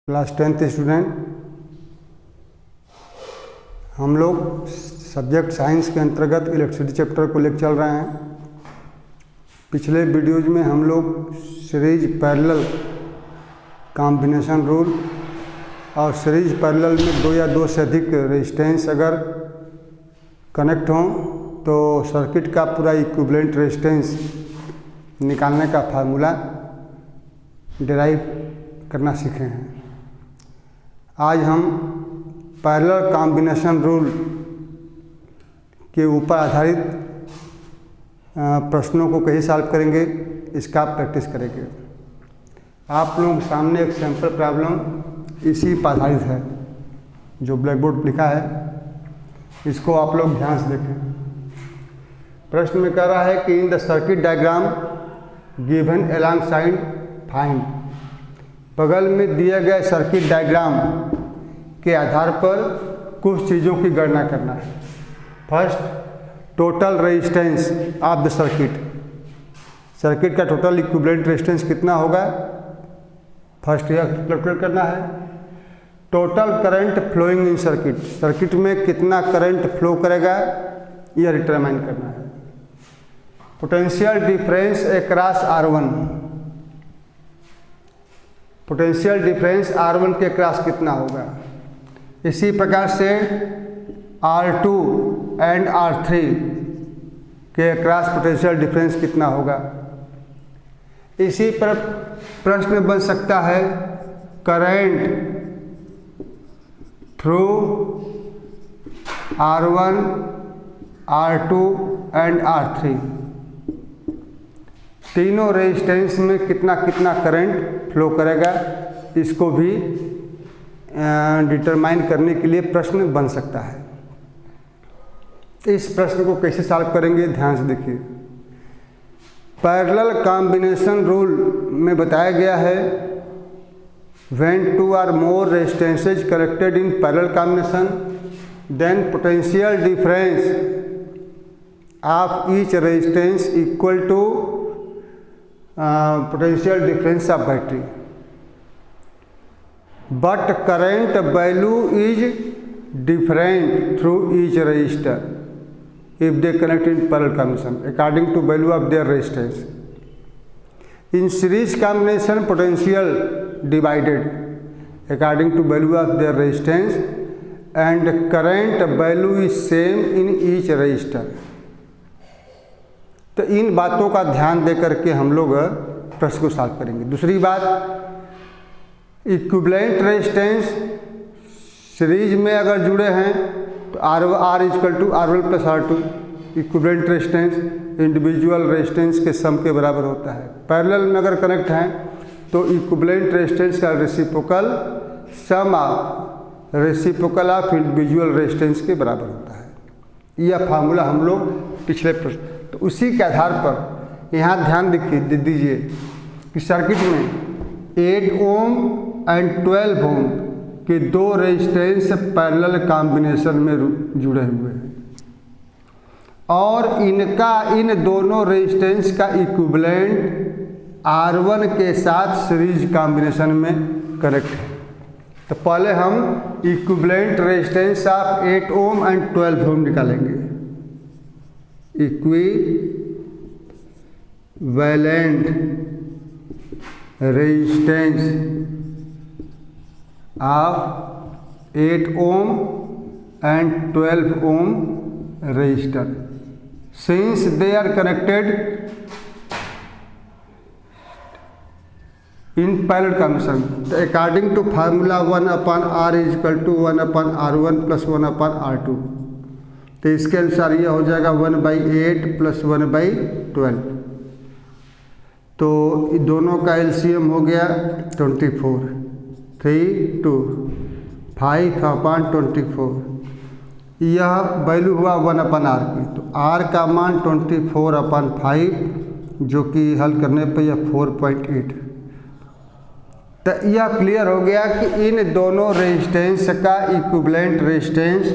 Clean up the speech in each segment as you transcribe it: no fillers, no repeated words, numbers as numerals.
Class 10th student, हम लोग subject science के अंतर्गत इलेक्ट्रिसिटी चैप्टर को लेकर चल रहे हैं। पिछले वीडियोज में हम लोग सीरीज पैरेलल कॉम्बिनेशन रूल और सीरीज पैरेलल में दो या दो से अधिक रेजिस्टेंस अगर कनेक्ट हों तो सर्किट का पूरा इक्विवेलेंट रेजिस्टेंस निकालने का फार्मूला डिराइव करना सीखे हैं। आज हम पैरेलल कॉम्बिनेशन रूल के ऊपर आधारित प्रश्नों को कैसे सॉल्व करेंगे इसका प्रैक्टिस करेंगे। आप लोगों के सामने एक सैम्पल प्रॉब्लम इसी पर आधारित है जो ब्लैक बोर्ड पर लिखा है, इसको आप लोग ध्यान से देखें। प्रश्न में कह रहा है कि in the circuit diagram given along side find, बगल में दिए गए सर्किट डायग्राम के आधार पर कुछ चीज़ों की गणना करना है। First, total resistance of the circuit, circuit का टोटल इक्विवेलेंट रेजिस्टेंस कितना होगा, फर्स्ट यह कैलकुलेट करना है। Total current flowing in circuit, circuit में कितना करंट फ्लो करेगा यह डिटरमाइन करना है। Potential difference across R1, potential difference R1 के क्रॉस कितना होगा। इसी प्रकार से R2 एंड R3 के क्रॉस पोटेंशियल डिफरेंस कितना होगा। इसी पर प्रश्न बन सकता है current through R1, R2 and R3, तीनों रेजिस्टेंस में कितना कितना करंट फ्लो करेगा, इसको भी डिटरमाइन करने के लिए प्रश्न बन सकता है। इस प्रश्न को कैसे सॉल्व करेंगे ध्यान से देखिए। पैरेलल कॉम्बिनेशन रूल में बताया गया है when two or more resistances connected in parallel combination then potential difference of each resistance equal to potential difference of battery, but current value is different through each resistor if they connect in parallel combination according to value of their resistance. In series combination, potential divided according to value of their resistance and current value is same in each resistor. तो इन बातों का ध्यान दे करके हम लोग प्रश्न को solve करेंगे। दूसरी बात, इक्विवेलेंट रेजिस्टेंस सीरीज में अगर जुड़े हैं तो R equal to R1 plus R2, equivalent resistance individual resistance के सम के बराबर होता है। पैरेलल में अगर कनेक्ट हैं तो इक्विवेलेंट रेजिस्टेंस का reciprocal sum of reciprocal of individual resistance के बराबर होता है। यह फार्मूला हम लोग पिछले प्रश्न, तो उसी के आधार पर यहाँ ध्यान दीजिए कि सर्किट में 8 ओम एंड 12 ओम के दो रेजिस्टेंस पैरेलल कॉम्बिनेशन में जुड़े हुए हैं और इन दोनों रेजिस्टेंस का इक्विवेलेंट R1 के साथ सीरीज कॉम्बिनेशन में कनेक्ट है। तो पहले हम equivalent resistance of 8 ohm and 12 ohm निकालेंगे। Equivalent resistance of 8 ohm and 12 ohm resistor since they are connected in parallel combination according to formula 1/R equal to 1/R1 plus 1/R2। तो इसके अनुसार यह हो जाएगा 1/8 प्लस 1/12। तो दोनों का एलसीएम हो गया 24, 3 2 5/24। यह वैल्यू हुआ 1/R की, तो R का मान 24/5 जो कि हल करने पर यह 4.8। तो यह क्लियर हो गया कि इन दोनों रेजिस्टेंस का इक्विवेलेंट रेजिस्टेंस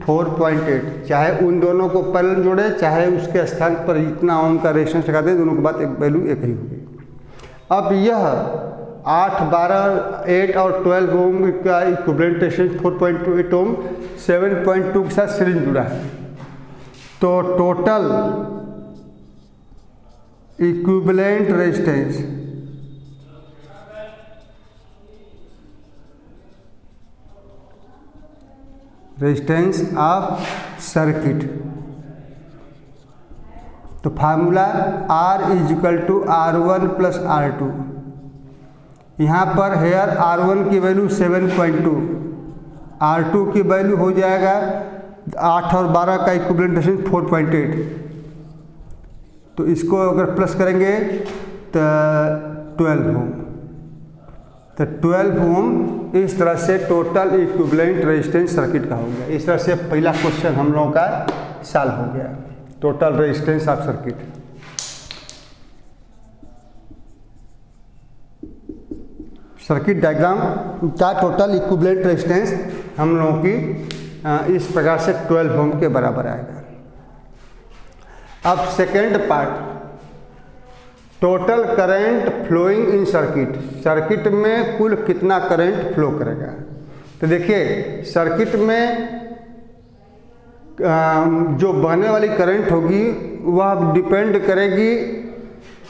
4.8, चाहे उन दोनों को पैरेलल जोड़े चाहे उसके स्थान पर इतना ओम का रेजिस्टेंस लगा दें, दोनों के बाद एक वैल्यू एक ही होगी। अब यह 8, 12, 8 और 12 ओम का इक्विवेलेंट रेजिस्टेंस 4.28 ओम 7.2 के साथ सीरीज जुड़ा है। तो total equivalent resistance of circuit, तो formula R is equal to R1 plus R2। यहाँ पर हेयर R1 की वैल्यू 7.2, R2 की वैल्यू हो जाएगा 8 और 12 का इक्विवेलेंट रेजिस्टेंस 4.8। तो इसको अगर प्लस करेंगे तो 12 ओम, तो 12 ओम इस तरह से टोटल इक्विवेलेंट रेजिस्टेंस सर्किट का हो गया। इस तरह से पहला क्वेश्चन हम लोगों का सॉल्व हो गया, total resistance of circuit. Circuit diagram का टोटल इक्विवेलेंट रेजिस्टेंस हम लोगों की इस प्रकार से 12 ओम के बराबर आएगा। अब second part, total current flowing in circuit, circuit में कुल कितना करंट फ्लो करेगा। तो देखिए सर्किट में जो बहने वाली करंट होगी वह डिपेंड करेगी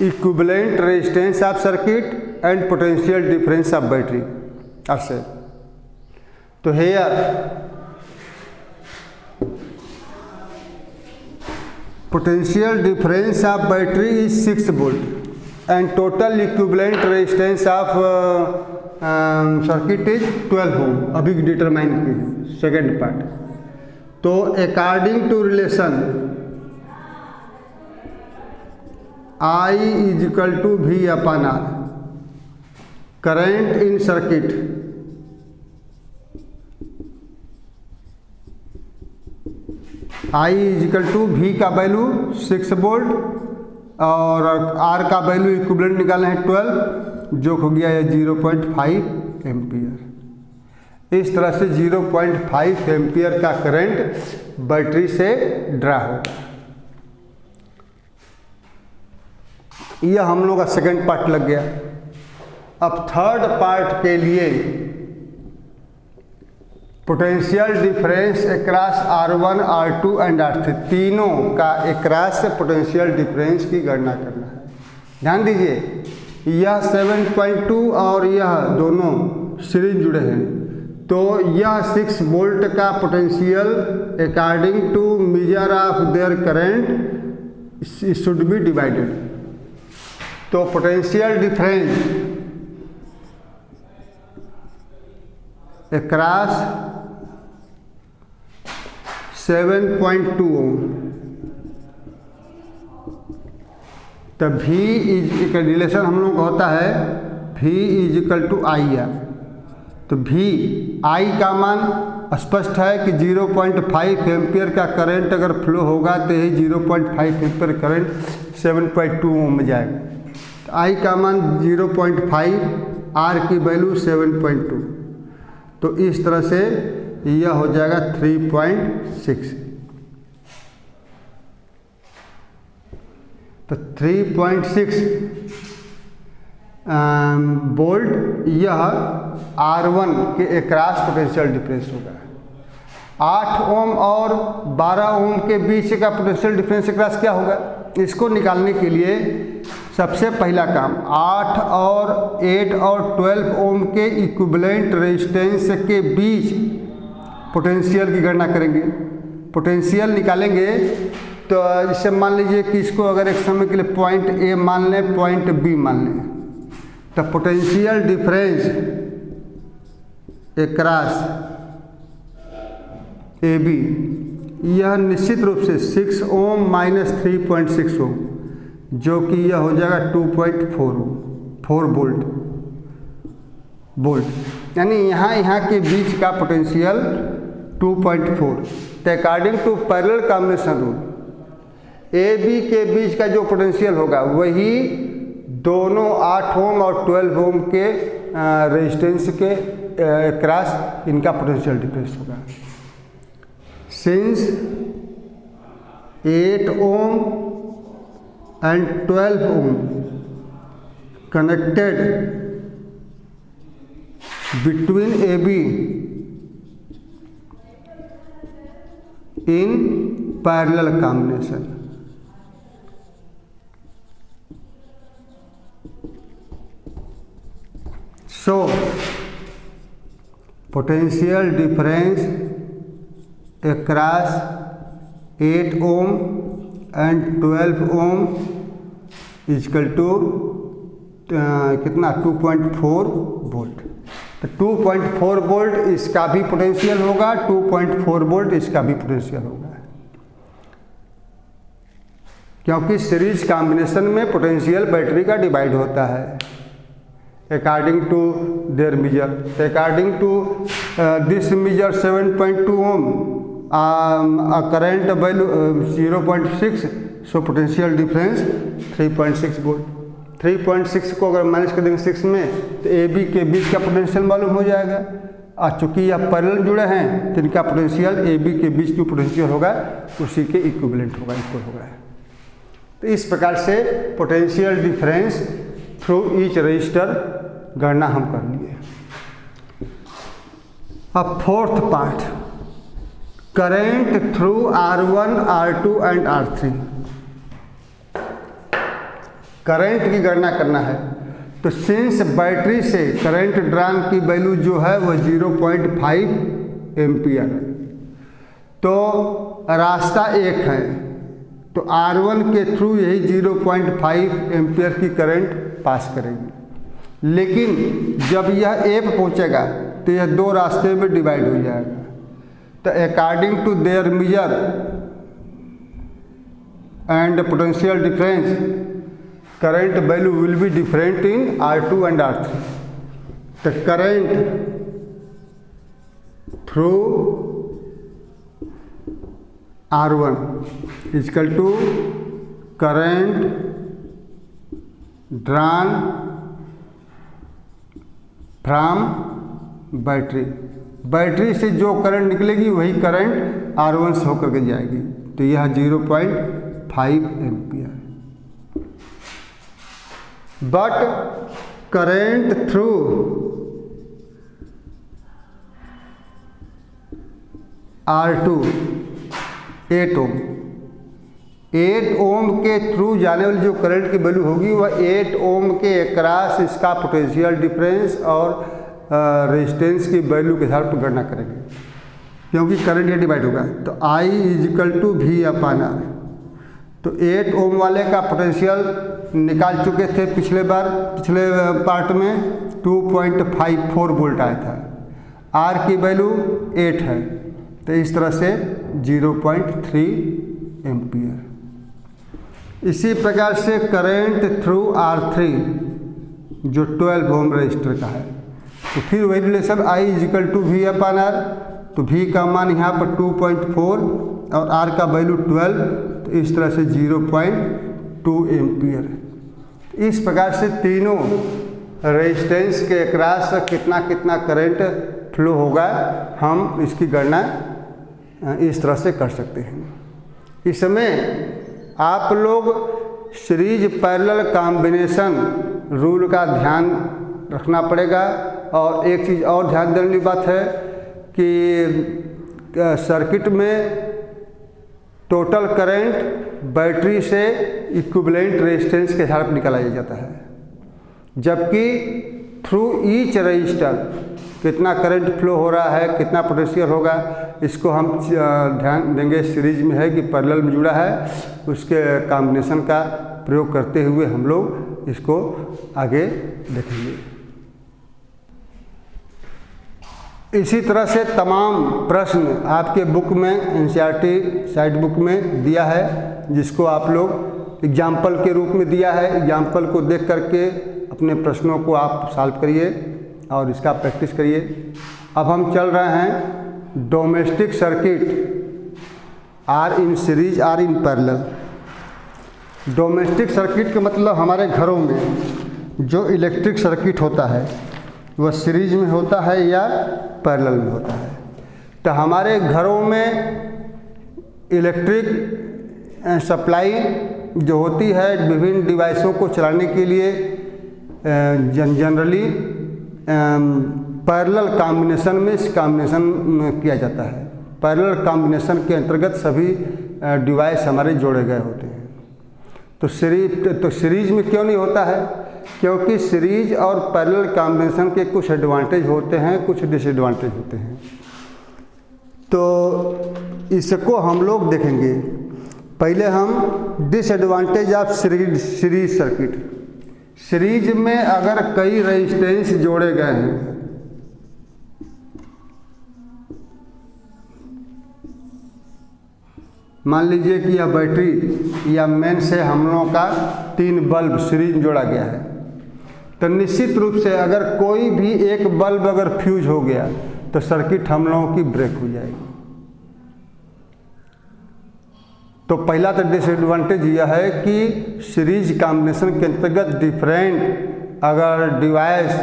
equivalent resistance of circuit and potential difference of battery ऐसे। तो hair potential difference of battery is 6 volt and total equivalent resistance of circuit is 12 ohm। अभी डिटरमाइन कीजिए सेकेंड पार्ट। तो according to relation I is equal to V upon R, current in circuit I is equal to V का value 6 volt और R का value equivalent निकाले हैं 12, जो हो गया है 0.5 एम्पियर। इस तरह से 0.5 एम्पियर का करंट बैटरी से ड्रा होगा। यह हम लोग का सेकेंड पार्ट लग गया। अब थर्ड पार्ट के लिए potential difference across R1, R2 and R3, तीनों का अक्रॉस पोटेंशियल डिफरेंस की गणना करना है। ध्यान दीजिए यह 7.2 और यह दोनों सीरीज जुड़े हैं, तो यह 6 वोल्ट का potential according to measure of their current should be divided. तो पोटेंशियल डिफरेंस अक्रॉस 7.2 ओम, तब V इज का रिलेशन हम लोग का होता है V is equal to IR। तो V I का मान स्पष्ट है कि 0.5 एम्पियर का करंट अगर फ्लो होगा तो यही 0.5 एम्पियर करंट 7.2 ओम में जाएगा। तो I का मान 0.5, R की वैल्यू 7.2, तो इस तरह से यह हो जाएगा 3.6। तो 3.6 वोल्ट यह R1 के अक्रॉस पोटेंशियल डिफरेंस होगा। 8 ओम और 12 ओम के बीच का पोटेंशियल डिफरेंस अक्रॉस क्या होगा, इसको निकालने के लिए सबसे पहला काम 8 और 8 और 12 ओम के इक्विवेलेंट रेजिस्टेंस के बीच पोटेंशियल की गणना करेंगे। पोटेंशियल निकालेंगे तो इससे मान लीजिए कि इसको अगर एक समय के लिए पॉइंट A मान लें, पॉइंट B मान लें, तो पोटेंशियल डिफरेंस अक्रॉस AB यह निश्चित रूप से 6 ओम माइनस 3.6 ओम, जो कि यह हो जाएगा 2.4 वोल्ट, यानी यहाँ के बीच का पोटेंशियल 2.4। तो according to parallel combination rule AB के बीच का जो पोटेंशियल होगा वही दोनों 8 ओम और 12 ओम के रेजिस्टेंस के क्रॉस इनका पोटेंशियल डिफरेंस होगा। Since 8 ohm and 12 ohm connected between AB in parallel combination. So potential difference across 8 ohm and 12 ohm is equal to कितना 2.4 वोल्ट। तो 2.4 वोल्ट इसका भी पोटेंशियल होगा, 2.4 वोल्ट इसका भी पोटेंशियल होगा, क्योंकि सीरीज कॉम्बिनेशन में पोटेंशियल बैटरी का डिवाइड होता है according to their measure. According to this measure 7.2 ohm, current value 0.6, so potential difference 3.6 volt. 3.6 को अगर माइनस कर देंगे 6 में तो ए बी के बीच का पोटेंशियल मालूम हो जाएगा। और चूँकि यह पैरेलल जुड़े हैं तो इनका पोटेंशियल ए बी के बीच जो पोटेंशियल होगा उसी के इक्विवेलेंट होगा, इक्वल होगा। तो इस प्रकार से potential difference through each resistor गणना हम कर लिए। अब fourth part, current through R1, R2 and R3। Current की गणना करना है तो सिंस बैटरी से करंट ड्रान की वैल्यू जो है वह 0.5 एम्पियर है, तो रास्ता एक है, तो R1 के थ्रू यही 0.5 एम्पियर की करंट पास करेगी। लेकिन जब यह ए पे पहुँचेगा तो यह दो रास्ते में डिवाइड हो जाएगा। तो according to their measure and potential difference current value will be different in R2 and R3. The current through R1 is equal to current drawn from battery. Battery से जो करंट निकलेगी वही करंट R1 से होकर के जाएगी, तो यह 0.5 ampere. But current through R2 8 ओम, 8 ओम के थ्रू जाने वाली जो करंट की वैल्यू होगी वह 8 ओम के अक्रॉस इसका पोटेंशियल डिफरेंस और रेजिस्टेंस की वैल्यू के आधार पर गणना करेंगे, क्योंकि करंट ये डिवाइड होगा। तो I is equal to V/R। तो 8 ओम वाले का पोटेंशियल निकाल चुके थे पिछले पार्ट में 2.54 वोल्ट आया था, आर की वैल्यू 8 है, तो इस तरह से 0.3 एम्पियर। इसी प्रकार से करंट थ्रू R3 जो 12 ओम रजिस्टर का है, तो फिर वही relation I is equal to V/R। तो V का मान यहाँ पर 2.4 और R का वैल्यू 12, तो इस तरह से 0.2 एम्पियर। इस प्रकार से तीनों रेजिस्टेंस के अक्रॉस कितना कितना करंट फ्लो होगा हम इसकी गणना इस तरह से कर सकते हैं। इसमें आप लोग सीरीज पैरेलल कॉम्बिनेशन रूल का ध्यान रखना पड़ेगा। और एक चीज़ और ध्यान देने वाली बात है कि सर्किट में टोटल करंट बैटरी से इक्विवेलेंट रेजिस्टेंस के आधार पर निकाला जाता है, जबकि थ्रू ईच रजिस्टर कितना करंट फ्लो हो रहा है, कितना पोटेंशियल होगा, इसको हम ध्यान देंगे। सीरीज में है कि पैरेलल में जुड़ा है, उसके कॉम्बिनेशन का प्रयोग करते हुए हम लोग इसको आगे देखेंगे। इसी तरह से तमाम प्रश्न आपके बुक में NCERT साइड बुक में दिया है, जिसको आप लोग एग्जाम्पल के रूप में दिया है। एग्जाम्पल को देख करके अपने प्रश्नों को आप सॉल्व करिए और इसका प्रैक्टिस करिए। अब हम चल रहे हैं domestic circuit are in series are in parallel. Domestic circuit का मतलब हमारे घरों में जो इलेक्ट्रिक सर्किट होता है वह सीरीज में होता है या पैरेलल में होता है। तो हमारे घरों में इलेक्ट्रिक सप्लाई जो होती है विभिन्न डिवाइसों को चलाने के लिए जनरली पैरेलल कॉम्बिनेशन में इस कॉम्बिनेशन किया जाता है। पैरेलल कॉम्बिनेशन के अंतर्गत सभी डिवाइस हमारे जोड़े गए होते हैं। तो सीरीज में क्यों नहीं होता है? क्योंकि सीरीज और पैरेलल कॉम्बिनेशन के कुछ एडवांटेज होते हैं, कुछ डिसएडवांटेज होते हैं। तो इसको हम लोग देखेंगे। पहले हम disadvantage of series circuit. Series में अगर कई रेजिस्टेंस जोड़े गए हैं, मान लीजिए कि यह बैटरी या मेन से हम लोगों का 3 बल्ब सीरीज में जोड़ा गया है, तो निश्चित रूप से अगर कोई भी एक बल्ब अगर फ्यूज हो गया तो सर्किट हम लोगों की ब्रेक हो जाएगी। तो पहला तो डिसएडवांटेज यह है कि सीरीज कॉम्बिनेशन के अंतर्गत डिफरेंट अगर डिवाइस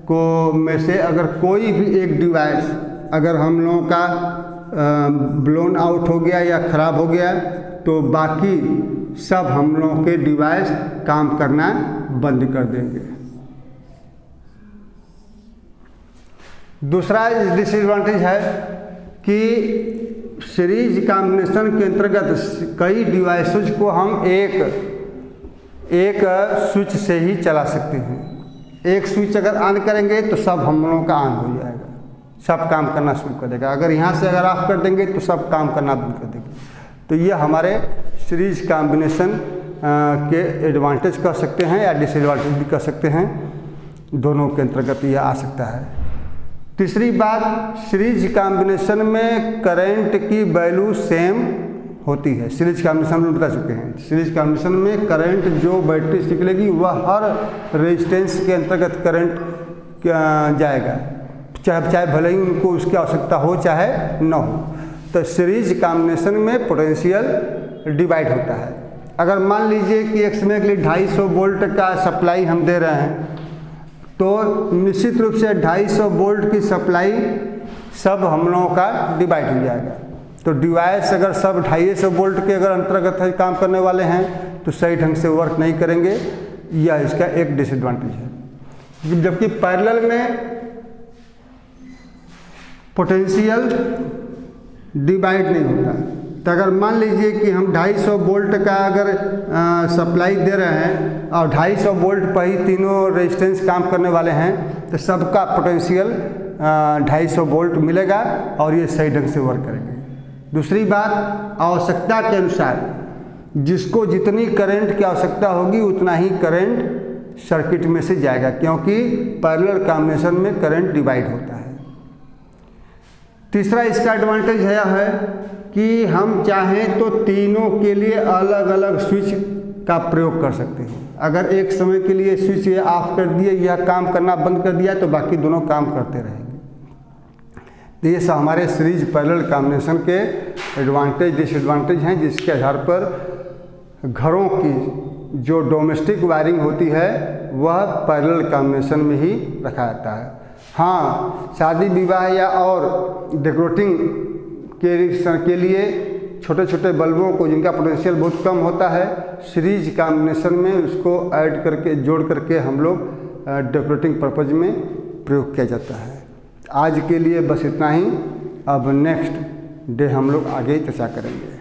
को में से अगर कोई भी एक डिवाइस अगर हम लोगों का ब्लोन आउट हो गया या ख़राब हो गया तो बाकी सब हम लोगों के डिवाइस काम करना बंद कर देंगे। दूसरा डिसएडवांटेज है कि सीरीज कॉम्बिनेशन के अंतर्गत कई डिवाइसेज को हम एक स्विच से ही चला सकते हैं। एक स्विच अगर ऑन करेंगे तो सब हम लोगों का ऑन हो जाएगा, सब काम करना शुरू कर देगा। अगर यहाँ से अगर ऑफ कर देंगे तो सब काम करना बंद कर देगा। तो ये हमारे सीरीज कॉम्बिनेशन के एडवांटेज कह सकते हैं या डिसएडवांटेज भी कह सकते हैं, दोनों के अंतर्गत यह आ सकता है। तीसरी बात, सीरीज कॉम्बिनेशन में करंट की वैल्यू सेम होती है। सीरीज कॉम्बिनेशन में बता चुके हैं, सीरीज कॉम्बिनेशन में करंट जो बैटरी से निकलेगी वह हर रेजिस्टेंस के अंतर्गत करंट जाएगा, चाहे भले ही उनको उसकी आवश्यकता हो चाहे न हो। तो सीरीज कॉम्बिनेशन में पोटेंशियल डिवाइड होता है। अगर मान लीजिए कि एक समय के लिए 250 वोल्ट का सप्लाई हम दे रहे हैं तो निश्चित रूप से 250 वोल्ट की सप्लाई सब हम लोगों का डिवाइड हो जाएगा। तो डिवाइस अगर सब 250 वोल्ट के अगर अंतर्गत है काम करने वाले हैं तो सही ढंग से वर्क नहीं करेंगे, यह इसका एक डिसएडवांटेज है। जबकि पैरेलल में पोटेंशियल डिवाइड नहीं होता। तो अगर मान लीजिए कि हम 250 वोल्ट का अगर सप्लाई दे रहे हैं और 250 वोल्ट पर ही तीनों रेजिस्टेंस काम करने वाले हैं तो सबका पोटेंशियल 250 वोल्ट मिलेगा और ये सही ढंग से वर्क करेंगे। दूसरी बात, आवश्यकता के अनुसार जिसको जितनी करंट की आवश्यकता होगी उतना ही करंट सर्किट में से जाएगा, क्योंकि पैरेलल कॉम्बिनेशन में करंट डिवाइड होता है। तीसरा इसका एडवांटेज है कि हम चाहें तो तीनों के लिए अलग अलग स्विच का प्रयोग कर सकते हैं। अगर एक समय के लिए स्विच ये ऑफ कर दिए या काम करना बंद कर दिया तो बाकी दोनों काम करते रहेंगे। तो ये सब हमारे सीरीज पैरेलल कॉम्बिनेशन के एडवांटेज डिसएडवांटेज हैं, जिसके आधार पर घरों की जो डोमेस्टिक वायरिंग होती है वह पैरेलल कॉम्बिनेशन में ही रखा जाता है। हाँ, शादी विवाह या और डेकोरेटिंग के लिए छोटे छोटे बल्बों को जिनका पोटेंशियल बहुत कम होता है, सीरीज कॉम्बिनेशन में उसको ऐड करके जोड़ करके हम लोग डेकोरेटिंग पर्पज़ में प्रयोग किया जाता है। आज के लिए बस इतना ही। अब नेक्स्ट डे हम लोग आगे चर्चा करेंगे।